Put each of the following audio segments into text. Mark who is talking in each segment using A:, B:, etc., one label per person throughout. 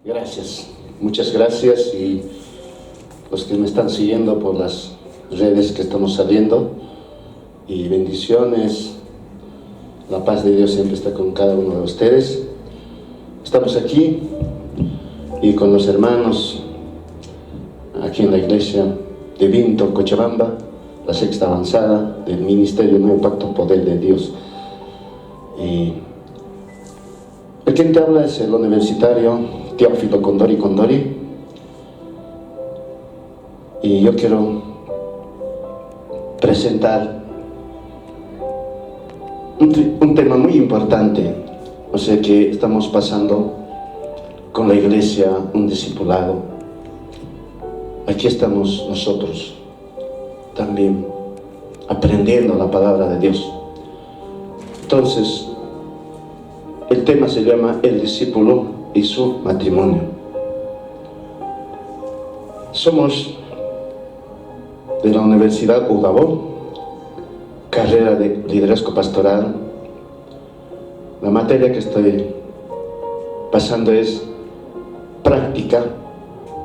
A: Gracias, muchas gracias, y los que me están siguiendo por las redes que estamos saliendo, y bendiciones. La paz de Dios siempre está con cada uno de ustedes. Estamos aquí y con los hermanos aquí en la iglesia de Vinto, Cochabamba, la sexta avanzada del Ministerio Nuevo Pacto Poder de Dios. Y el quien te habla es el universitario Teófilo Condori Condori, y yo quiero presentar un tema muy importante. O sea que estamos pasando con la iglesia un discipulado. Aquí estamos nosotros también aprendiendo la palabra de Dios. Entonces, el tema se llama El discípulo y su matrimonio. Somos de la Universidad Udabor, carrera de liderazgo pastoral. La materia que estoy pasando es práctica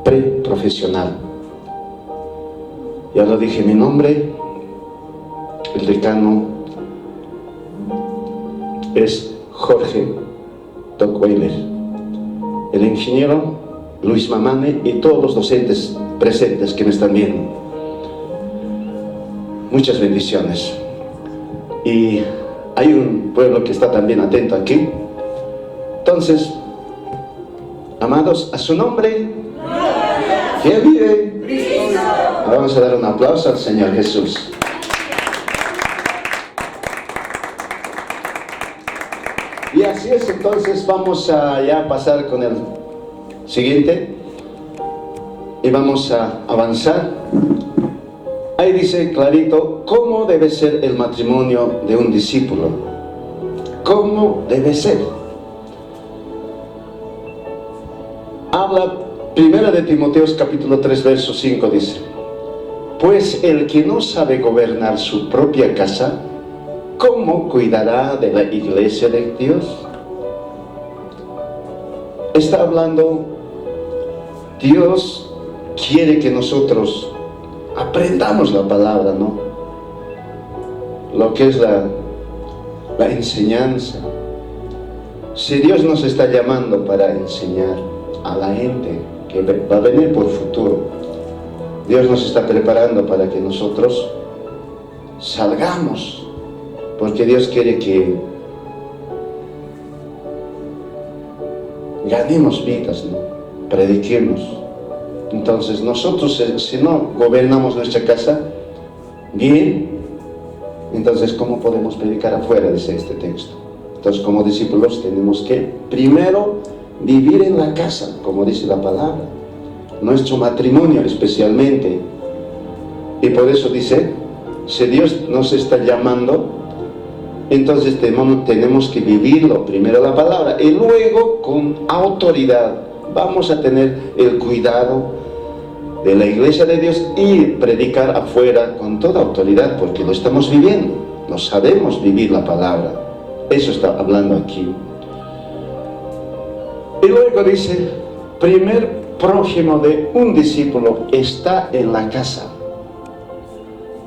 A: preprofesional. Ya lo dije, mi nombre, el decano es Jorge Dockweiler, el ingeniero Luis Mamane y todos los docentes presentes que me están viendo. Muchas bendiciones. Y hay un pueblo que está también atento aquí. Entonces, amados, a su nombre, ¿quién vive? Cristo. Vamos a dar un aplauso al Señor Jesús. Y así es, entonces vamos a ya pasar con el siguiente y vamos a avanzar. Ahí dice clarito cómo debe ser el matrimonio de un discípulo. ¿Cómo debe ser? Habla 1 de Timoteo capítulo 3 verso 5, dice: pues el que no sabe gobernar su propia casa, ¿cómo cuidará de la iglesia de Dios? Está hablando, Dios quiere que nosotros aprendamos la palabra, ¿no? Lo que es la enseñanza. Si Dios nos está llamando para enseñar a la gente que va a venir por futuro, Dios nos está preparando para que nosotros salgamos, porque Dios quiere que ganemos vidas, ¿no? Prediquemos. Entonces nosotros, si no gobernamos nuestra casa bien, entonces ¿cómo podemos predicar afuera? Dice este texto. Entonces, como discípulos tenemos que primero vivir en la casa, como dice la palabra, nuestro matrimonio especialmente. Y por eso dice, si Dios nos está llamando, entonces tenemos que vivirlo, primero la palabra, y luego con autoridad vamos a tener el cuidado de la iglesia de Dios y predicar afuera con toda autoridad, porque lo estamos viviendo, no sabemos vivir la palabra. Eso está hablando aquí. Y luego dice, primer prójimo de un discípulo está en la casa.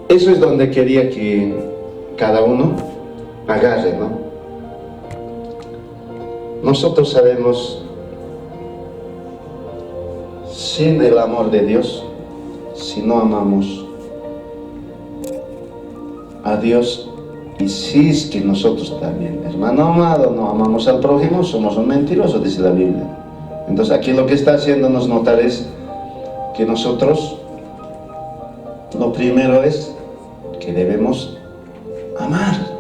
A: Eso es donde quería que cada uno agarre, ¿no? Nosotros sabemos, sin el amor de Dios, si no amamos a Dios, y si es que nosotros también, hermano amado, no amamos al prójimo, somos un mentiroso, dice la Biblia. Entonces aquí lo que está haciéndonos notar es que nosotros, lo primero es que debemos amar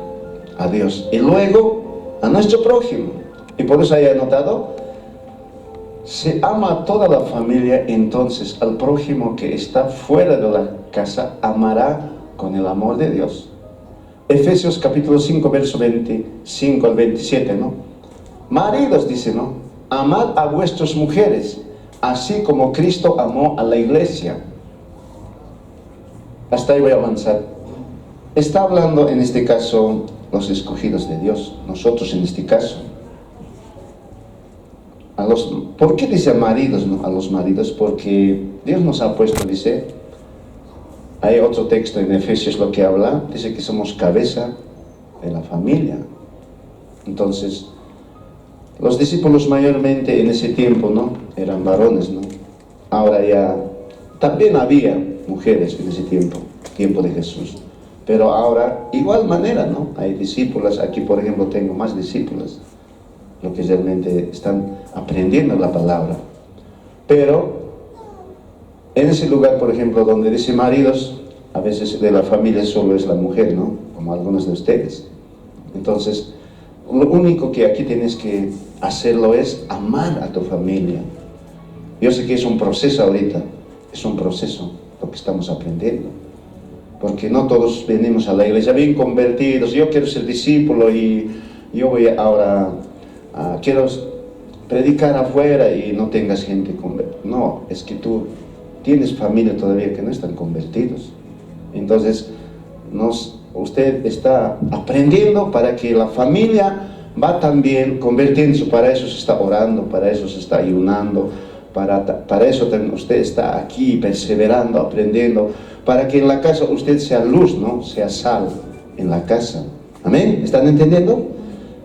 A: a Dios y luego a nuestro prójimo. Y por eso haya notado, se ama a toda la familia, entonces al prójimo que está fuera de la casa amará con el amor de Dios. Efesios capítulo 5 verso 25 al 27, ¿no? Maridos, dice, ¿no? Amad a vuestras mujeres, así como Cristo amó a la iglesia. Hasta ahí voy a avanzar. Está hablando en este caso los escogidos de Dios, nosotros en este caso. ¿Por qué dice a maridos, no? A los maridos, porque Dios nos ha puesto, dice, hay otro texto en Efesios lo que habla, dice que somos cabeza de la familia. Entonces, los discípulos mayormente en ese tiempo, ¿no? Eran varones, ¿no? Ahora ya, también había mujeres en ese tiempo de Jesús. Pero ahora, igual manera, ¿no? Hay discípulas, aquí por ejemplo tengo más discípulas, lo que realmente están aprendiendo la palabra. Pero, en ese lugar, por ejemplo, donde dice maridos, a veces de la familia solo es la mujer, ¿no? Como algunos de ustedes. Entonces, lo único que aquí tienes que hacerlo es amar a tu familia. Yo sé que es un proceso ahorita, es un proceso lo que estamos aprendiendo. Porque no todos venimos a la iglesia bien convertidos, yo quiero ser discípulo y yo voy ahora, quiero predicar afuera y no tengas gente convertida. No, es que tú tienes familia todavía que no están convertidos. Entonces, usted está aprendiendo para que la familia va también convirtiéndose, para eso se está orando, para eso se está ayunando, para eso también usted está aquí perseverando, aprendiendo, para que en la casa usted sea luz, ¿no? Sea sal en la casa. ¿Amén? ¿Están entendiendo?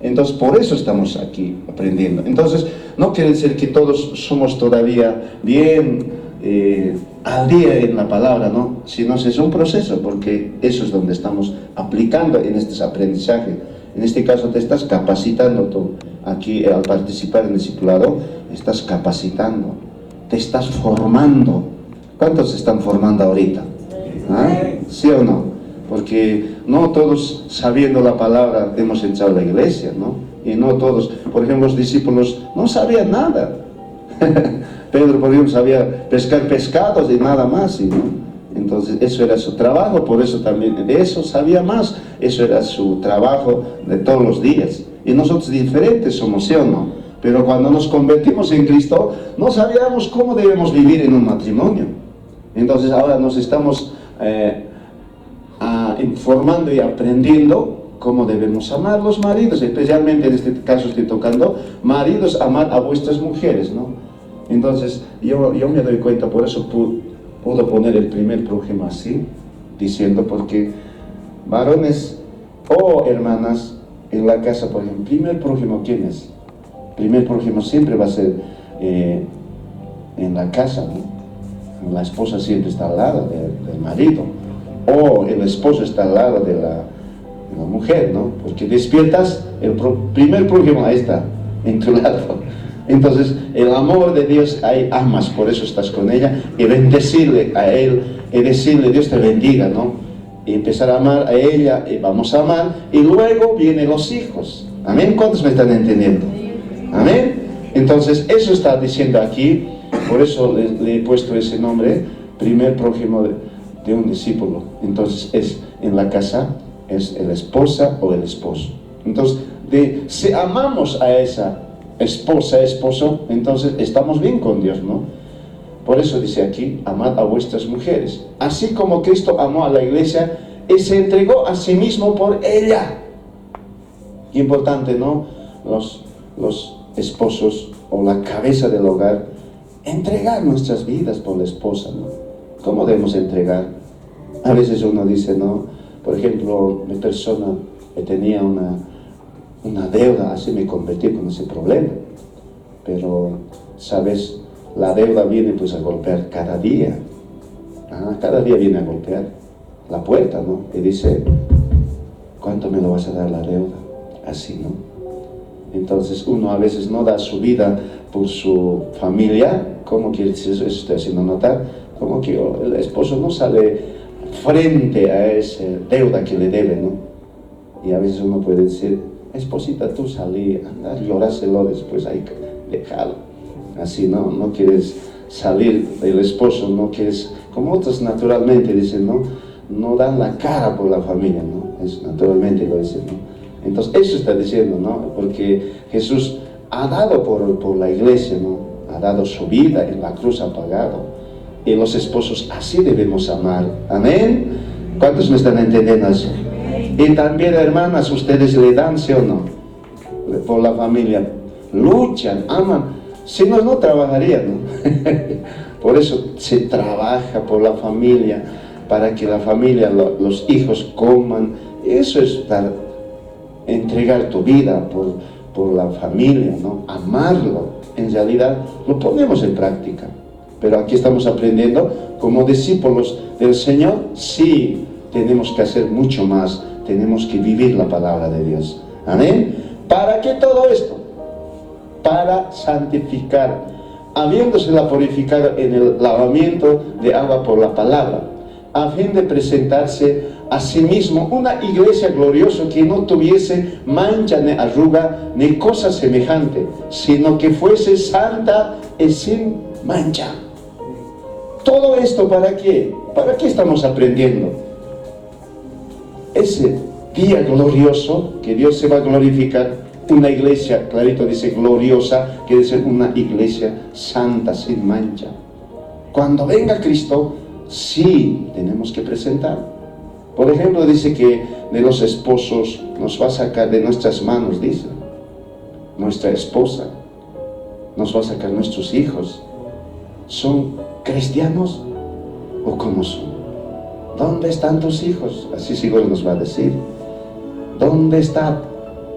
A: Entonces, por eso estamos aquí aprendiendo. Entonces, no quiere decir que todos somos todavía bien al día en la palabra, ¿no? Sino es un proceso, porque eso es donde estamos aplicando en este aprendizaje. En este caso te estás capacitando tú. Aquí al participar en el discipulado, estás capacitando, te estás formando. ¿Cuántos se están formando ahorita? ¿Ah? ¿Sí o no? Porque no todos sabiendo la palabra hemos entrado a la iglesia, ¿no? Y no todos, por ejemplo, los discípulos no sabían nada. Pedro, por ejemplo, sabía pescar pescados y nada más, ¿no? Entonces, eso era su trabajo, por eso también de eso sabía más. Eso era su trabajo de todos los días. Y nosotros diferentes somos, ¿sí o no? Pero cuando nos convertimos en Cristo, no sabíamos cómo debemos vivir en un matrimonio. Entonces, ahora nos estamos informando y aprendiendo cómo debemos amar los maridos. Especialmente en este caso estoy tocando, maridos, amad a vuestras mujeres, ¿no? Entonces, yo me doy cuenta, por eso puedo poner el primer prójimo así, diciendo, porque varones o hermanas en la casa, por ejemplo, primer prójimo, ¿quién es? Primer prójimo siempre va a ser en la casa, ¿no? La esposa siempre está al lado del marido, o el esposo está al lado de la mujer, ¿no? Porque despiertas, el primer prójimo ahí está, en tu lado. Entonces, el amor de Dios, ahí amas, por eso estás con ella, y bendecirle a él, y decirle, Dios te bendiga, ¿no? Y empezar a amar a ella, y vamos a amar, y luego vienen los hijos. ¿Amén? ¿Cuántos me están entendiendo? ¿Amén? Entonces, eso está diciendo aquí, por eso le he puesto ese nombre, primer prójimo de un discípulo. Entonces, es en la casa, es la esposa o el esposo. Entonces, si amamos a esa esposa, esposo, entonces estamos bien con Dios, ¿no? Por eso dice aquí, amad a vuestras mujeres, así como Cristo amó a la iglesia y se entregó a sí mismo por ella. Qué importante, ¿no? Los esposos o la cabeza del hogar, entregar nuestras vidas por la esposa, ¿no? ¿Cómo debemos entregar? A veces uno dice, ¿no? Por ejemplo, mi persona tenía una deuda, así me convertí con ese problema. Pero, ¿sabes? La deuda viene pues a golpear cada día. Cada día viene a golpear la puerta, ¿no? Y dice, ¿cuánto me lo vas a dar la deuda? Así, ¿no? Entonces uno a veces no da su vida por su familia. ¿Cómo quiere decir eso? Eso estoy haciendo notar. Como que el esposo no sale frente a esa deuda que le debe, ¿no? Y a veces uno puede decir, esposita, tú salí, anda, lloráselo después, ahí, déjalo. Así, ¿no? No quieres salir del esposo, no quieres, como otros naturalmente dicen, ¿no? No dan la cara por la familia, ¿no? Eso naturalmente lo dicen, ¿no? Entonces, eso está diciendo, ¿no? Porque Jesús ha dado por la iglesia, ¿no? Ha dado su vida en la cruz, ha pagado. Y los esposos así debemos amar. ¿Amén? ¿Cuántos me están entendiendo eso? Y también, hermanas, ustedes le dan, ¿sí o no? Por la familia. Luchan, aman. Si no, no trabajaría, ¿no? Por eso se trabaja por la familia, para que la familia, los hijos coman. Eso es entregar tu vida por la familia, ¿no? Amarlo. En realidad lo ponemos en práctica. Pero aquí estamos aprendiendo, como discípulos del Señor, sí, tenemos que hacer mucho más. Tenemos que vivir la palabra de Dios. Amén. ¿Para qué todo esto? Para santificar, habiéndosela purificado en el lavamiento de agua por la palabra, a fin de presentarse a sí mismo una iglesia gloriosa que no tuviese mancha ni arruga ni cosa semejante, sino que fuese santa y sin mancha. Todo esto, ¿para qué? ¿Para qué estamos aprendiendo? Ese día glorioso que Dios se va a glorificar, una iglesia, clarito dice gloriosa, quiere decir una iglesia santa, sin mancha. Cuando venga Cristo, sí tenemos que presentar. Por ejemplo, dice que de los esposos nos va a sacar de nuestras manos, dice, nuestra esposa, nos va a sacar nuestros hijos. ¿Son cristianos o cómo son? ¿Dónde están tus hijos? Así seguro nos va a decir. ¿Dónde están?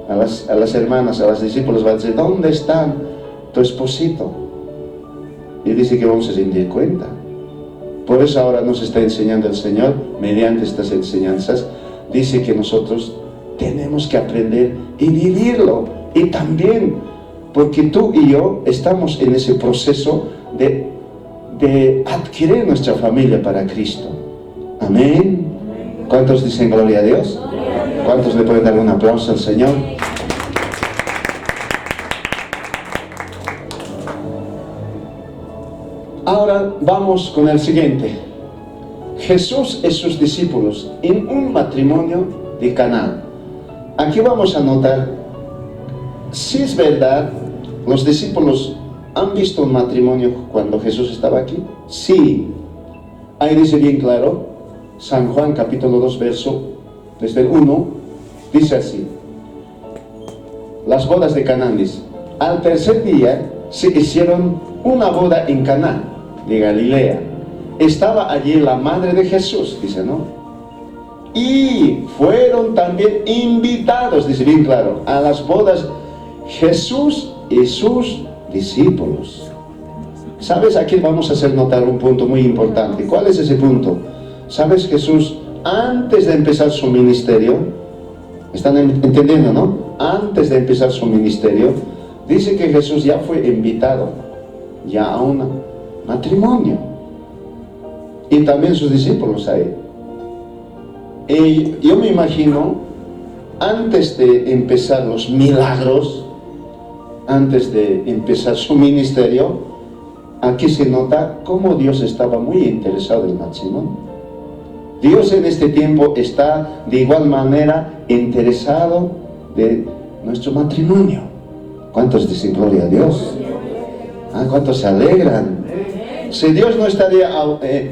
A: A las hermanas, a los discípulos va a decir, ¿dónde están tu esposito? Y dice que vamos a rendir cuenta. Por eso ahora nos está enseñando el Señor, mediante estas enseñanzas, dice que nosotros tenemos que aprender y vivirlo. Y también, porque tú y yo estamos en ese proceso de adquirir nuestra familia para Cristo. Amén. ¿Cuántos dicen gloria a Dios? ¿Cuántos le pueden dar un aplauso al Señor? Ahora vamos con el siguiente. Jesús y sus discípulos en un matrimonio de Caná. Aquí vamos a notar, si es verdad, los discípulos han visto un matrimonio cuando Jesús estaba aquí. Sí. Ahí dice bien claro, San Juan capítulo 2 verso desde el 1, dice así: las bodas de Caná, dice, al tercer día se hicieron una boda en Caná de Galilea. Estaba allí la madre de Jesús, dice, ¿no? Y fueron también invitados, dice bien claro, a las bodas Jesús y sus discípulos. ¿Sabes? Aquí vamos a hacer notar un punto muy importante. ¿Cuál es ese punto? ¿Sabes? Jesús, antes de empezar su ministerio, ¿están entendiendo, no? Antes de empezar su ministerio, dice que Jesús ya fue invitado ya a un matrimonio. Y también sus discípulos ahí. Y yo me imagino, antes de empezar los milagros, antes de empezar su ministerio, aquí se nota cómo Dios estaba muy interesado en el matrimonio. Dios en este tiempo está de igual manera interesado de nuestro matrimonio. ¿Cuántos dicen gloria a Dios? ¿Cuántos se alegran? Si Dios no estaría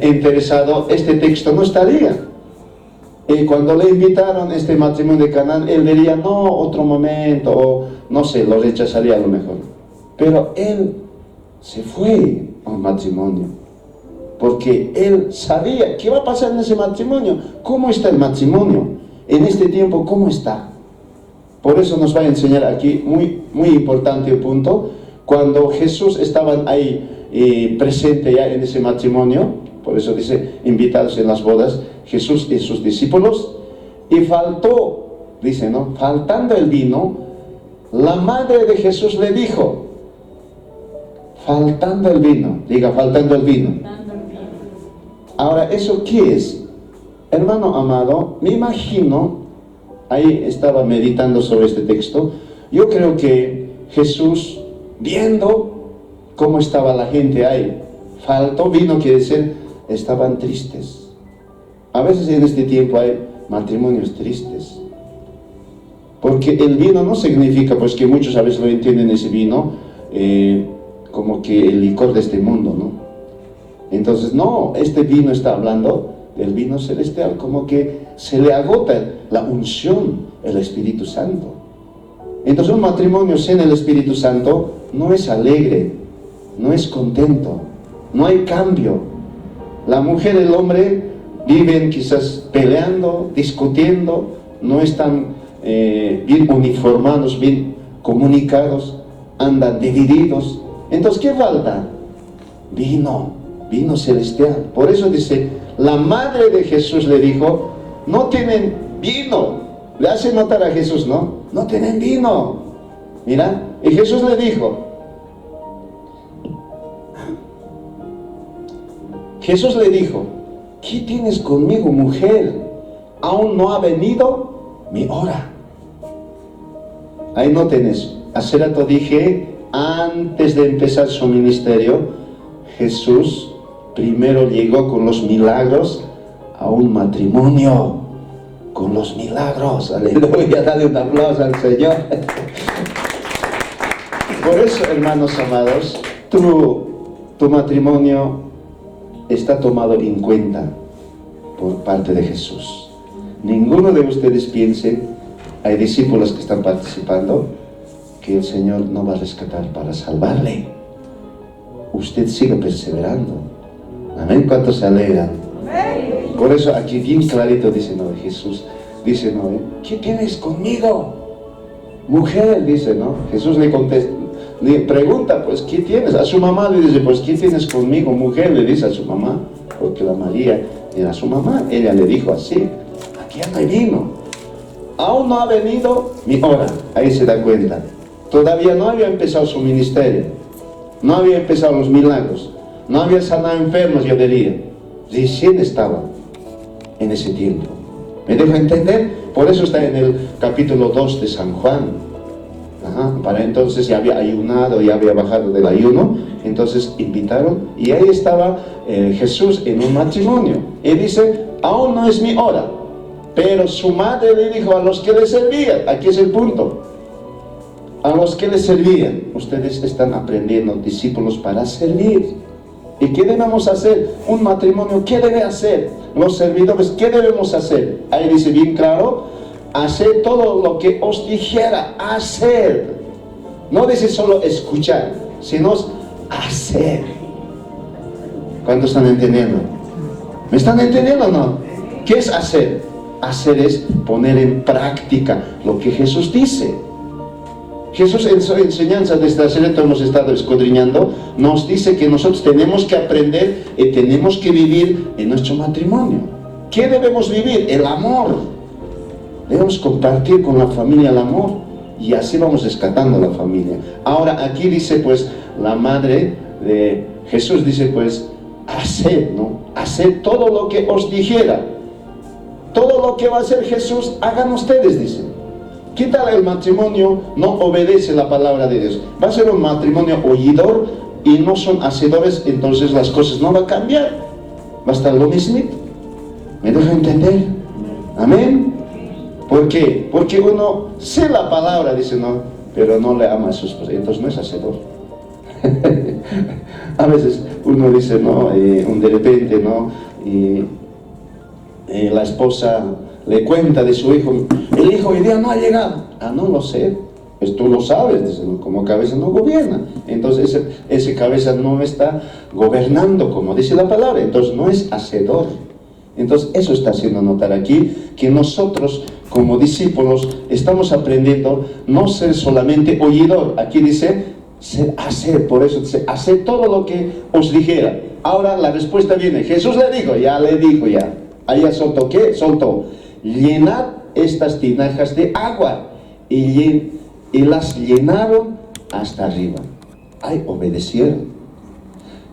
A: interesado, este texto no estaría. Y cuando le invitaron a este matrimonio de Canaán, él diría, no, otro momento, o no sé, lo rechazaría a lo mejor. Pero él se fue a un matrimonio, porque él sabía qué va a pasar en ese matrimonio. ¿Cómo está el matrimonio? En este tiempo, ¿cómo está? Por eso nos va a enseñar aquí, muy importante punto, cuando Jesús estaba ahí presente ya en ese matrimonio, por eso dice, invitados en las bodas, Jesús y sus discípulos, y faltó, dice, ¿no? Faltando el vino, la madre de Jesús le dijo, faltando el vino, diga, faltando el vino. Ahora, ¿eso qué es? Hermano amado, me imagino, ahí estaba meditando sobre este texto, yo creo que Jesús, viendo cómo estaba la gente ahí, faltó vino, quiere decir, estaban tristes. A veces en este tiempo hay matrimonios tristes, porque el vino no significa, pues que muchos a veces lo entienden ese vino, como que el licor de este mundo, ¿no? Entonces, no, este vino está hablando del vino celestial, como que se le agota la unción, el Espíritu Santo. Entonces, un matrimonio sin el Espíritu Santo no es alegre, no es contento, no hay cambio. La mujer y el hombre viven quizás peleando, discutiendo, no están bien uniformados, bien comunicados, andan divididos. Entonces, ¿qué falta? Vino celestial. Por eso dice, la madre de Jesús le dijo, no tienen vino. Le hace notar a Jesús, no tienen vino. Mira, y Jesús le dijo, ¿qué tienes conmigo, mujer? Aún no ha venido mi hora. Ahí no tenés. Hace rato dije, antes de empezar su ministerio, Jesús primero llegó con los milagros a un matrimonio. Con los milagros. Aleluya, dale un aplauso al Señor. Por eso, hermanos amados, tu matrimonio está tomado en cuenta por parte de Jesús. Ninguno de ustedes piense, hay discípulos que están participando, que el Señor no va a rescatar para salvarle. Usted sigue perseverando. Amén. ¿Cuántos se alegran? Por eso aquí bien clarito dice, Jesús dice, ¿qué tienes conmigo? Mujer, dice, Jesús le contesta, le pregunta, pues, ¿qué tienes? A su mamá le dice, pues, ¿qué tienes conmigo? Mujer, le dice a su mamá, porque la María era su mamá, ella le dijo así, aquí no hay vino, aún no ha venido mi hora. Ahí se da cuenta, todavía no había empezado su ministerio, no había empezado los milagros, no había sanado enfermos, yo diría, recién estaba en ese tiempo. ¿Me dejo entender? Por eso está en el capítulo 2 de San Juan. Para entonces ya había ayunado, ya había bajado del ayuno, entonces invitaron y ahí estaba Jesús en un matrimonio. Y dice, aún no es mi hora. Pero su madre le dijo a los que le servían, aquí es el punto, a los que le servían, ustedes están aprendiendo, discípulos, para servir. ¿Y qué debemos hacer? Un matrimonio, ¿qué debe hacer? Los servidores, ¿qué debemos hacer? Ahí dice bien claro, hacer todo lo que os dijera, hacer. No dice solo escuchar, sino hacer. ¿Cuántos están entendiendo? ¿Me están entendiendo o no? ¿Qué es hacer? Hacer es poner en práctica lo que Jesús dice. Jesús en su enseñanza desde hace rato hemos estado escudriñando, nos dice que nosotros tenemos que aprender y tenemos que vivir en nuestro matrimonio. ¿Qué debemos vivir? El amor. Debemos compartir con la familia el amor y así vamos rescatando la familia. Ahora aquí dice pues la madre de Jesús dice pues haced, haced todo lo que os dijera. Todo lo que va a hacer Jesús, hagan ustedes, dice. ¿Qué tal el matrimonio no obedece la palabra de Dios? Va a ser un matrimonio oidor y no son hacedores, entonces las cosas no van a cambiar. Va a estar lo mismo. ¿Me dejo entender? Amén. ¿Por qué? Porque uno sé la palabra, dice, pero no le ama a sus esposa, entonces no es hacedor. A veces uno dice, de repente, la esposa le cuenta de su hijo, el hijo hoy día no ha llegado. No lo sé, pues tú lo sabes, dice, como cabeza no gobierna. Entonces ese cabeza no está gobernando, como dice la palabra, entonces no es hacedor. Entonces eso está haciendo notar aquí, que nosotros como discípulos estamos aprendiendo no ser solamente oidor. Aquí dice, hacer, por eso dice, hacer todo lo que os dijera. Ahora la respuesta viene, Jesús le dijo. Ahí ya soltó, ¿qué? Soltó, llenad estas tinajas de agua. Y las llenaron hasta arriba. Ahí obedecieron.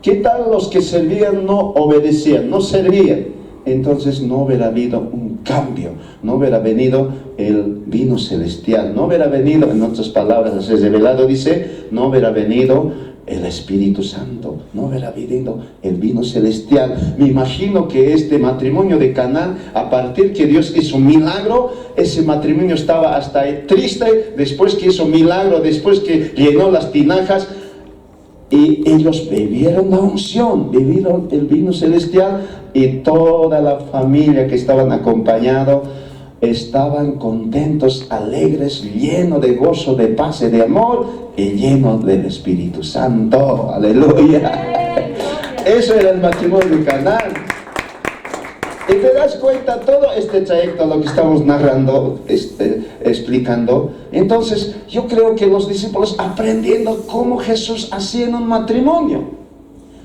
A: ¿Qué tal los que servían no obedecían, no servían? Entonces no hubiera habido un cambio, no hubiera venido el vino celestial, no hubiera venido, en otras palabras, así revelado dice, no hubiera venido el Espíritu Santo, no hubiera venido el vino celestial. Me imagino que este matrimonio de Caná, a partir que Dios hizo un milagro, ese matrimonio estaba hasta triste, después que hizo milagro, después que llenó las tinajas, y ellos bebieron la unción, bebieron el vino celestial, y toda la familia que estaban acompañados estaban contentos, alegres, llenos de gozo, de paz y de amor, y llenos del Espíritu Santo. ¡Aleluya! Eso era el matrimonio de Caná. Y te das cuenta, todo este trayecto, lo que estamos narrando, explicando. Entonces, yo creo que los discípulos aprendiendo cómo Jesús hacía en un matrimonio.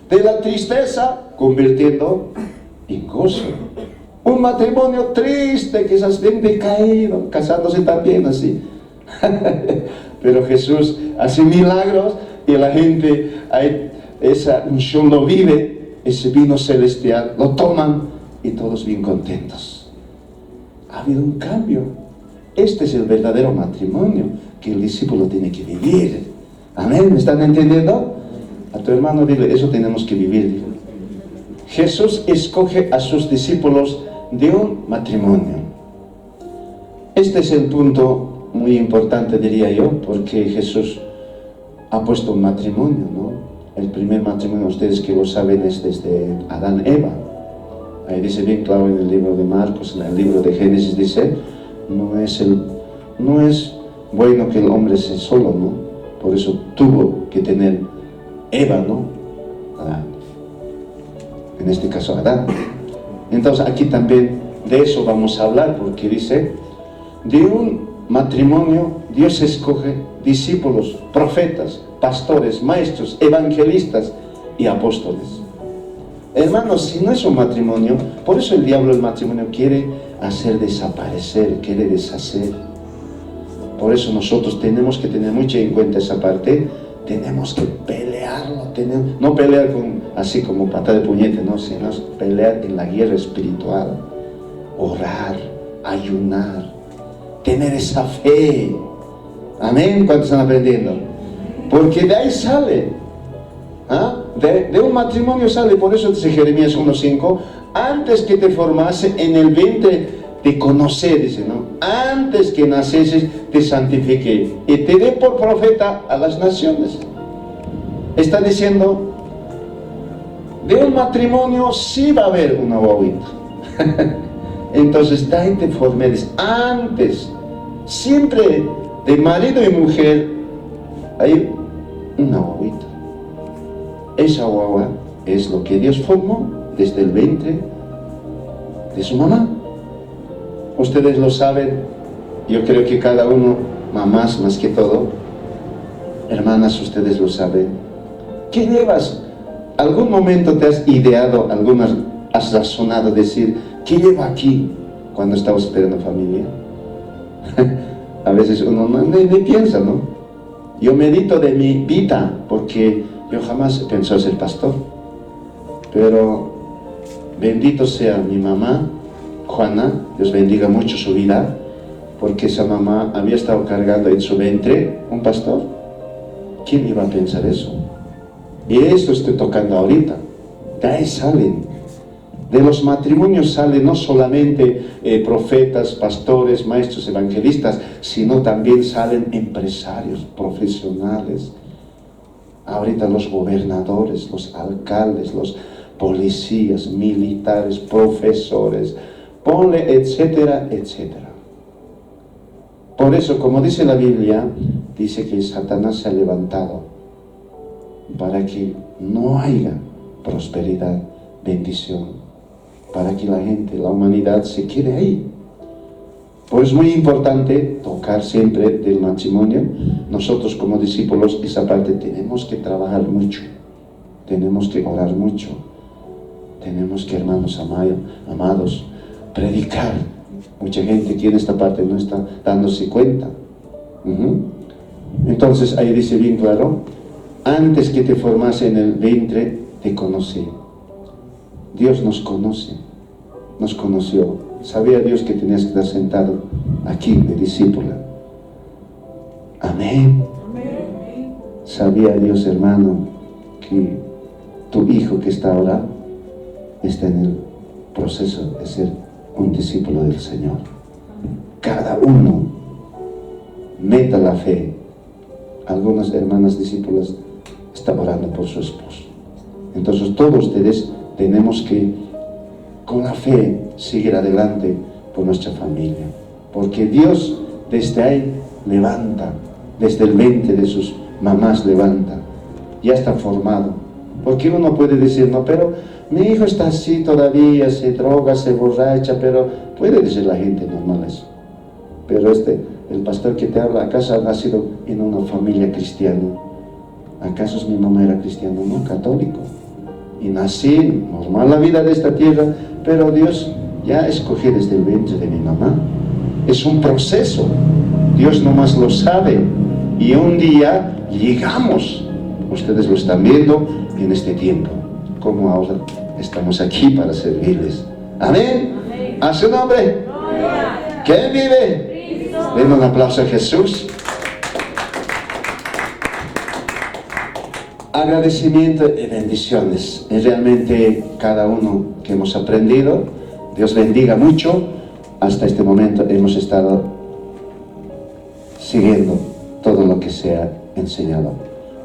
A: De la tristeza, convirtiendo en gozo. Un matrimonio triste, quizás bien decaído, casándose también así. Pero Jesús hace milagros y la gente, esa unción lo vive, ese vino celestial, lo toman y todos bien contentos. Ha habido un cambio. Este es el verdadero matrimonio que el discípulo tiene que vivir. Amén, ¿me están entendiendo? A tu hermano dile, eso tenemos que vivir. Dile. Jesús escoge a sus discípulos de un matrimonio. Este es el punto muy importante, diría yo, porque Jesús ha puesto un matrimonio, ¿no? El primer matrimonio, ustedes que lo saben, es desde Adán y Eva. Ahí dice bien claro en el libro de Marcos, en el libro de Génesis dice, no es bueno que el hombre sea solo, ¿no? Por eso tuvo que tener Eva, ¿no? Adán. En este caso Adán. Entonces aquí también de eso vamos a hablar, porque dice, de un matrimonio Dios escoge discípulos, profetas, pastores, maestros, evangelistas y apóstoles. Hermanos, si no es un matrimonio, por eso el diablo el matrimonio quiere hacer desaparecer, quiere deshacer. Por eso nosotros tenemos que tener mucho en cuenta esa parte, tenemos que pelearlo, no pelear así como patada de puñete, no, sino pelear en la guerra espiritual, orar, ayunar, tener esa fe. Amén, ¿cuántos están aprendiendo? Porque de ahí sale. De un matrimonio sale, por eso dice Jeremías 1:5, antes que te formase en el vientre te conocí, dice, ¿no? Antes que nacieses te santifiqué y te dé por profeta a las naciones. Está diciendo, de un matrimonio sí va a haber una guaguita. Entonces, de ahí te formé, antes, siempre de marido y mujer hay una guaguita. Esa guagua es lo que Dios formó desde el vientre de su mamá. Ustedes lo saben, yo creo que cada uno, mamás más que todo, hermanas, ustedes lo saben. ¿Qué llevas? ¿Algún momento te has ideado, has razonado, decir, ¿qué lleva aquí cuando estamos esperando familia? A veces uno ni piensa, ¿no? Yo medito de mi vida, porque yo jamás he pensado ser pastor, pero bendito sea mi mamá, Juana, Dios bendiga mucho su vida, porque esa mamá había estado cargando en su vientre un pastor. ¿Quién iba a pensar eso? Y esto estoy tocando ahorita. De ahí salen. De los matrimonios salen no solamente profetas, pastores, maestros, evangelistas, sino también salen empresarios, profesionales. Ahorita los gobernadores, los alcaldes, los policías, militares, profesores, ponle, etcétera, etcétera. Por eso, como dice la Biblia, dice que Satanás se ha levantado para que no haya prosperidad, bendición, para que la gente, la humanidad se quede ahí. Pues es muy importante tocar siempre del matrimonio. Nosotros como discípulos, esa parte tenemos que trabajar mucho, tenemos que orar mucho, tenemos que, hermanos amados, predicar. Mucha gente que en esta parte no está dándose cuenta. Entonces ahí dice bien claro, antes que te formase en el vientre te conocí. Dios nos conoce, nos conoció. Sabía Dios que tenías que estar sentado aquí de discípula. Amén. Sabía Dios, hermano, que tu hijo que está ahora está en el proceso de ser un discípulo del Señor. Cada uno meta la fe. Algunas hermanas discípulas están orando por su esposo. Entonces todos ustedes tenemos que con la fe seguir adelante por nuestra familia. porque Dios desde ahí levanta, desde el vientre de sus mamás levanta, ya está formado. Porque uno puede decir, no, pero mi hijo está así todavía, se droga, se borracha, pero puede decir la gente normal eso. Pero el pastor que te habla, ¿acaso ha nacido en una familia cristiana? ¿Acaso mi mamá era cristiana? No, católico. Y nací, normal la vida de esta tierra, pero Dios ya escogió desde el vientre de mi mamá. Es un proceso, Dios nomás lo sabe. Y un día llegamos, ustedes lo están viendo en este tiempo, como ahora estamos aquí para servirles. Amén. Amén. A su nombre. Gloria. ¿Quién vive? Cristo. Den un aplauso a Jesús. Agradecimiento y bendiciones. Es realmente cada uno que hemos aprendido. Dios bendiga mucho. Hasta este momento hemos estado siguiendo todo lo que se ha enseñado.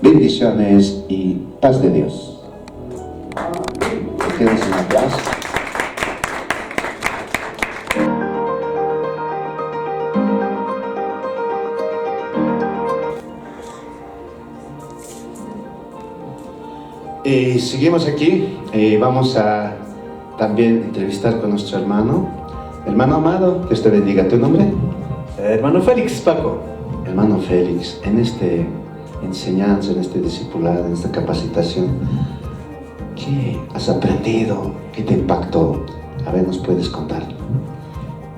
A: Bendiciones y paz de Dios. ¿Tienes un aplauso? Seguimos aquí. Vamos a también entrevistar con nuestro hermano. Hermano amado, Dios te bendiga. ¿Tu nombre?
B: Hermano Félix, Paco.
A: Hermano Félix, en esta enseñanza, en este discipulado, en esta capacitación, ¿qué has aprendido? ¿Qué te impactó? A ver, ¿nos puedes contar?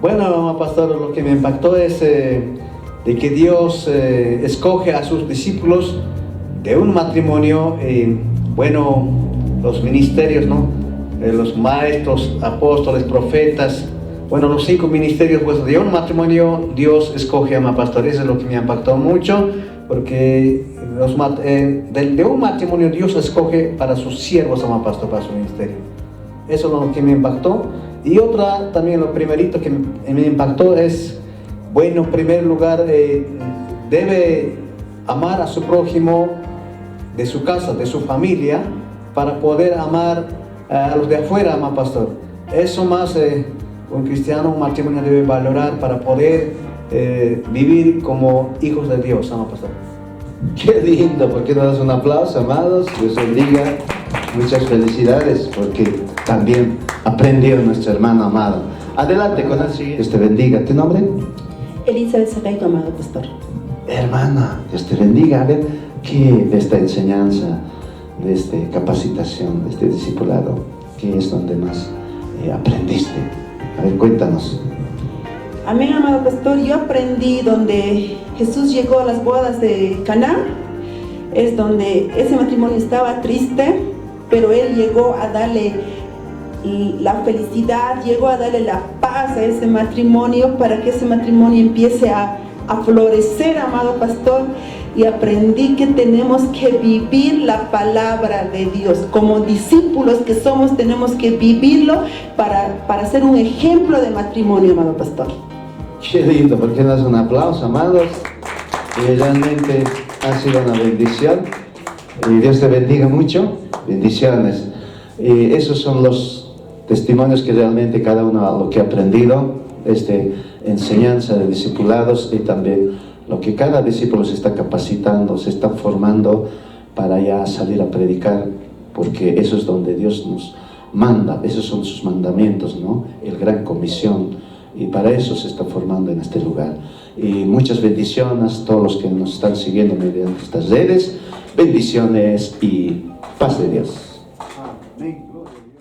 B: Bueno, pastor, lo que me impactó es de que Dios escoge a sus discípulos de un matrimonio, bueno, los ministerios, ¿no? Los maestros, apóstoles, profetas, bueno, los 5 ministerios, pues de un matrimonio Dios escoge a pastor. Eso es lo que me impactó mucho, porque de un matrimonio Dios escoge para sus siervos a pastor, para su ministerio. Eso es lo que me impactó. Y otra, también lo primerito que me impactó es, bueno, en primer lugar, debe amar a su prójimo de su casa, de su familia, para poder amar a los de afuera, ama pastor. Eso más un cristiano, un matrimonio debe valorar para poder vivir como hijos de Dios, ama pastor.
A: Qué lindo, ¿por qué no das un aplauso, amados? Dios bendiga, muchas felicidades, porque también aprendió nuestro hermano amado. Adelante con el siguiente. Dios te bendiga. ¿Tu nombre?
C: Elizabeth Sacaito, amado pastor.
A: Hermana, Dios te bendiga. A ver, ¿qué de esta enseñanza, de esta capacitación, de este discipulado, qué es donde más aprendiste? A ver, cuéntanos.
C: Amén, amado pastor. Yo aprendí donde Jesús llegó a las bodas de Caná, es donde ese matrimonio estaba triste, pero Él llegó a darle la felicidad, llegó a darle la paz a ese matrimonio para que ese matrimonio empiece a florecer, amado pastor. Y aprendí que tenemos que vivir la palabra de Dios. Como discípulos que somos, tenemos que vivirlo para ser un ejemplo de matrimonio, amado pastor.
A: Qué lindo, ¿por qué no das un aplauso, amados? Y realmente ha sido una bendición. Y Dios te bendiga mucho. Bendiciones. Y esos son los testimonios que realmente cada uno lo que ha aprendido, enseñanza de discipulados, y también lo que cada discípulo se está capacitando, se está formando para ya salir a predicar, porque eso es donde Dios nos manda, esos son sus mandamientos, ¿no? El gran comisión, y para eso se está formando en este lugar. Y muchas bendiciones a todos los que nos están siguiendo mediante estas redes. Bendiciones y paz de Dios.
B: Amén. Gloria a Dios.